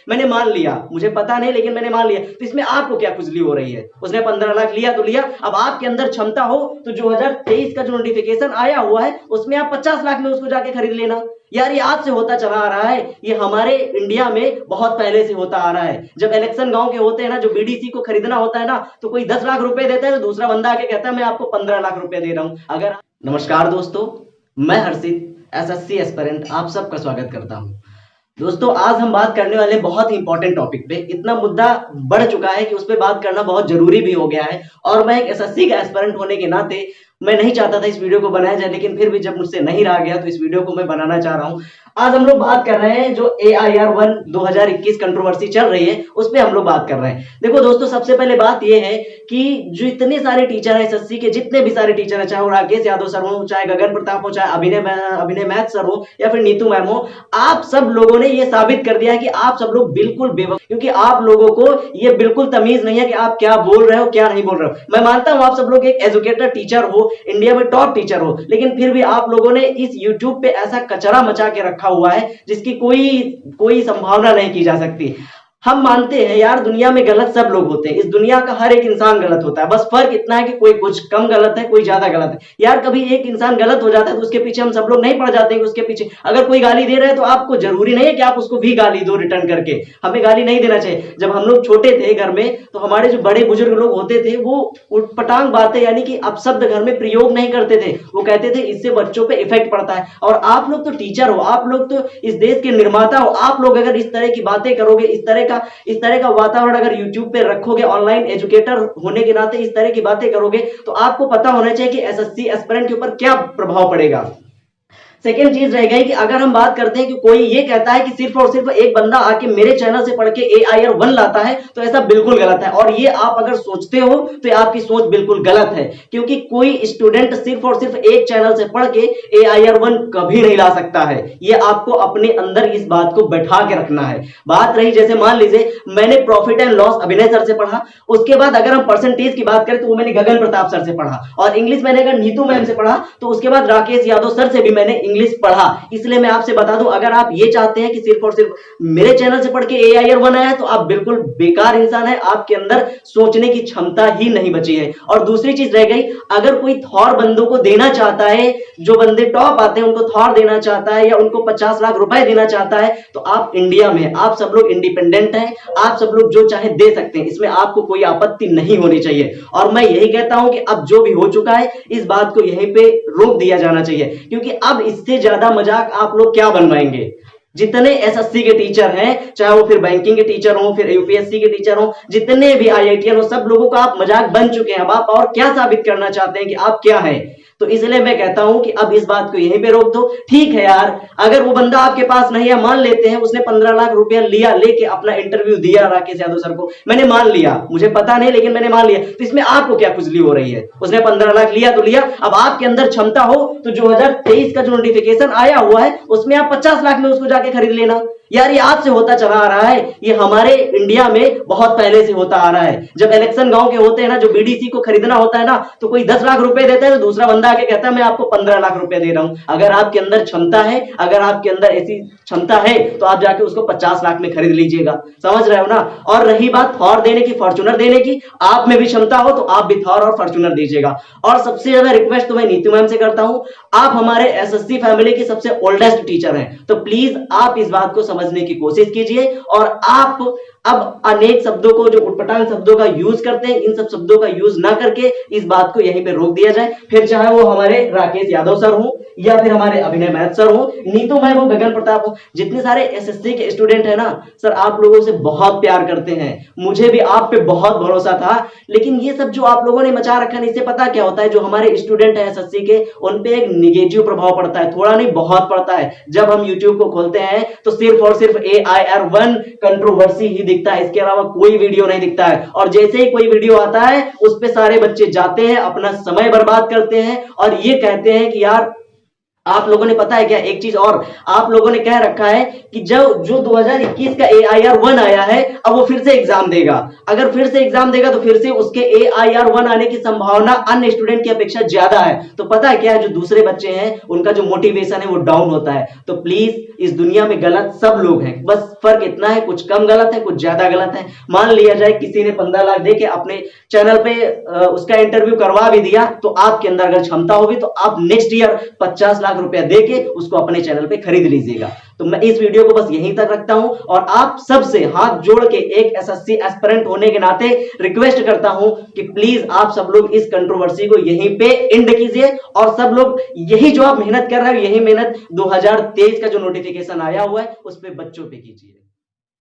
मैंने मान लिया, मुझे पता नहीं लेकिन मैंने मान लिया। तो इसमें आपको क्या खुजली हो रही है? उसने 15 लाख लिया तो लिया, अब आपके अंदर क्षमता हो तो 2023 का जो नोटिफिकेशन आया हुआ है उसमें आप 50 लाख में उसको जाके खरीद लेना। यार ये आज से होता चला आ रहा है, ये हमारे इंडिया में बहुत पहले से होता आ रहा है। जब इलेक्शन गांव के होते हैं ना, जो बीडीसी को खरीदना होता है ना, तो कोई 10 लाख रुपए देता है तो दूसरा बंदा आके कहता है मैं आपको 15 लाख रुपए दे रहा हूं। अगर नमस्कार दोस्तों, मैं हर्षित एसएससी एस्पिरेंट आप सबका स्वागत करता हूं। दोस्तों आज हम बात करने वाले बहुत ही इंपॉर्टेंट टॉपिक पे, इतना मुद्दा बढ़ चुका है कि उस पर बात करना बहुत जरूरी भी हो गया है। और मैं एक एसएससी का एस्पिरेंट होने के नाते मैं नहीं चाहता था इस वीडियो को बनाया जाए, लेकिन फिर भी जब मुझसे नहीं रहा गया तो इस वीडियो को मैं बनाना चाह रहा हूं। आज हम लोग बात कर रहे हैं जो AIR 1 2021 कंट्रोवर्सी चल रही है उस पर हम लोग बात कर रहे हैं। देखो दोस्तों, सबसे पहले बात यह है कि जो इतने सारे टीचर हैं एसएससी के, जितने भी सारे टीचर हैं, चाहे वो राकेश यादव सर हो, चाहे गगन प्रताप हो, चाहे अभिनय मैथ सर हो या फिर नीतू मैम हो, आप सब लोगों ने ये साबित कर दिया है कि आप सब लोग बिल्कुल बेवकूफ, क्योंकि आप लोगों को ये बिल्कुल तमीज नहीं है कि आप क्या बोल रहे हो क्या नहीं बोल रहे हो। मैं मानता हूं आप सब लोग एक एजुकेटेड टीचर हो, इंडिया में टॉप टीचर हो, लेकिन फिर भी आप लोगों ने इस यूट्यूब पे ऐसा कचरा मचा के रखा हुआ है जिसकी कोई संभावना नहीं की जा सकती। हम मानते हैं यार दुनिया में गलत सब लोग होते हैं, इस दुनिया का हर एक इंसान गलत होता है, बस फर्क इतना है कि कोई कुछ कम गलत है, कोई ज्यादा गलत है। यार कभी एक इंसान गलत हो जाता है तो उसके पीछे हम सब लोग नहीं पड़ जाते हैं कि उसके पीछे अगर कोई गाली दे रहा है तो आपको जरूरी नहीं है कि आप उसको भी गाली दो रिटर्न करके। हमें गाली नहीं देना चाहिए। जब हम लोग छोटे थे घर में तो हमारे जो बड़े बुजुर्ग लोग होते थे वो उटपटांग बातें यानी कि अपशब्द घर में प्रयोग नहीं करते थे, वो कहते थे इससे बच्चों पे इफेक्ट पड़ता है। और आप लोग तो टीचर हो, आप लोग तो इस देश के निर्माता हो, आप लोग अगर इस तरह की बातें करोगे, इस तरह का वातावरण अगर YouTube पे रखोगे, ऑनलाइन एजुकेटर होने के नाते इस तरह की बातें करोगे, तो आपको पता होना चाहिए कि एसएससी एस्पिरेंट के ऊपर क्या प्रभाव पड़ेगा। सेकेंड चीज रह गई कि अगर हम बात करते हैं कि कोई ये कहता है कि सिर्फ और सिर्फ एक बंदा आके मेरे चैनल से पढ़ के AIR 1 लाता है, तो ऐसा बिल्कुल गलत है। और ये आप अगर सोचते हो तो आपकी सोच बिल्कुल गलत है, क्योंकि कोई स्टूडेंट सिर्फ और सिर्फ एक चैनल से पढ़ के AIR 1 कभी नहीं ला सकता है। ये आपको अपने अंदर इस बात को बैठा के रखना है। बात रही जैसे मान लीजिए मैंने प्रॉफिट एंड लॉस अभिनय सर से पढ़ा, उसके बाद अगर हम परसेंटेज की बात करें तो वो मैंने गगन प्रताप सर से पढ़ा, और इंग्लिश मैंने अगर नीतू मैम से पढ़ा तो उसके बाद राकेश यादव सर से भी मैंने इंग्लिश पढ़ा। इसलिए मैं आपसे बता दूं, अगर आप ये चाहते हैं कि सिर्फ और सिर्फ मेरे चैनल से पढ़ के AIR 1 आया तो आप बिल्कुल बेकार इंसान है, आपके अंदर सोचने की क्षमता ही नहीं बची है। और दूसरी चीज रह गई, अगर कोई थॉर बंदों को देना चाहता है, जो बंदे टॉप आते हैं उनको थॉर देना चाहता है या उनको 50 लाख रुपए देना चाहता है, तो आप इंडिया में आप सब लोग इंडिपेंडेंट हैं, आप सब लोग जो चाहे दे सकते हैं, इसमें आपको कोई आपत्ति नहीं होनी चाहिए। और मैं यही कहता हूं कि अब जो भी हो चुका है इस बात को यहीं पे रोक दिया जाना चाहिए, क्योंकि अब इससे ज्यादा मजाक आप लोग क्या बनवाएंगे। जितने एसएससी के टीचर हैं, चाहे वो फिर बैंकिंग के टीचर हो, फिर यूपीएससी के टीचर हो, जितने भी आईआईटीएन हो, सब लोगों का आप मजाक बन चुके हैं। अब आप और क्या साबित करना चाहते हैं कि आप क्या हैं? तो इसलिए मैं कहता हूं कि अब इस बात को यहीं पे रोक दो। ठीक है यार, अगर वो बंदा आपके पास नहीं है, मान लेते हैं उसने 15 लाख रुपया लिया, लेके अपना इंटरव्यू दिया राकेश यादव सर को, मैंने मान लिया, मुझे पता नहीं लेकिन मैंने मान लिया। तो इसमें आपको क्या खुजली हो रही है? उसने 15 लाख लिया तो लिया, अब आपके अंदर क्षमता हो तो 2023 का जो नोटिफिकेशन आया हुआ है उसमें आप 50 लाख में उसको जाके खरीद लेना। यार ये आज से होता चला आ रहा है, ये हमारे इंडिया में बहुत पहले से होता आ रहा है। जब इलेक्शन गांव के होते हैं ना, जो बीडीसी को खरीदना होता है ना, तो कोई 10 लाख रुपए देता है तो दूसरा बंदा आके कहता है मैं आपको 15 लाख रुपए दे रहा हूं। अगर आपके अंदर क्षमता है, अगर आपके अंदर ऐसी क्षमता है तो आप जाके उसको 50 लाख में खरीद लीजिएगा। समझ रहे हो ना? और रही बात थॉर देने की, फॉर्च्यूनर देने की, आप में भी क्षमता हो तो आप भी थॉर और फॉर्च्यूनर दीजिएगा। और सबसे ज्यादा रिक्वेस्ट तो मैं नीतू मैम से करता हूं, आप हमारे एसएससी फैमिली की सबसे ओल्डेस्ट टीचर हैं, तो प्लीज आप इस बात को समझने की कोशिश कीजिए। और आप अब अनेक शब्दों को, जो उटपटांग शब्दों का यूज करते हैं, इन सब शब्दों का यूज ना करके इस बात को यहीं पे रोक दिया जाए। फिर चाहे वो हमारे राकेश यादव सर हो या फिर हमारे अभिनय मैथ सर हो, नीतू मैम हो, गगन प्रताप हो, जितने सारे एसएससी के स्टूडेंट है ना सर, आप लोगों से बहुत प्यार करते हैं, मुझे भी आप पे बहुत भरोसा था। लेकिन ये सब जो आप लोगों ने मचा रखा है, इससे पता क्या होता है, जो हमारे स्टूडेंट है एसएससी के, उन पे एक निगेटिव प्रभाव पड़ता है, थोड़ा नहीं बहुत पड़ता है। जब हम यूट्यूब को खोलते हैं तो सिर्फ और सिर्फ AIR 1 कंट्रोवर्सी ही दिखता है, इसके अलावा कोई वीडियो नहीं दिखता है। और जैसे ही कोई वीडियो आता है उस पे सारे बच्चे जाते हैं, अपना समय बर्बाद करते हैं और ये कहते हैं कि यार आप लोगों ने पता है क्या एक चीज और, आप लोगों ने कह रखा है कि जो 2021 का AIR 1 आया है अब वो फिर से एग्जाम देगा। अगर फिर से एग्जाम देगा तो फिर से उसके AIR 1 आने की संभावना अन्य स्टूडेंट की अपेक्षा ज्यादा है। तो पता है क्या है, जो दूसरे बच्चे हैं उनका जो मोटिवेशन है वो डाउन होता है। तो प्लीज, इस दुनिया में गलत सब लोग हैं, बस फर्क इतना है कुछ कम गलत है कुछ ज्यादा गलत है। मान लिया जाए किसी ने 15 लाख दे के अपने चैनल पे उसका इंटरव्यू करवा भी दिया, तो आपके अंदर अगर क्षमता होगी तो आप नेक्स्ट ईयर 50 लाख रुपया देके उसको अपने चैनल पे खरीद लीजिएगा। तो मैं इस वीडियो को बस यहीं तक रखता हूं और आप सबसे हाथ जोड़ के एक एसएससी एस्पिरेंट होने के नाते रिक्वेस्ट करता हूं कि प्लीज आप सब लोग इस कंट्रोवर्सी को यहीं पे एंड कीजिए और सब लोग यही जो आप मेहनत कर रहे हो यही मेहनत 2023 का जो नोटिफिकेशन आया हुआ है उस पे बच्चों पे कीजिए।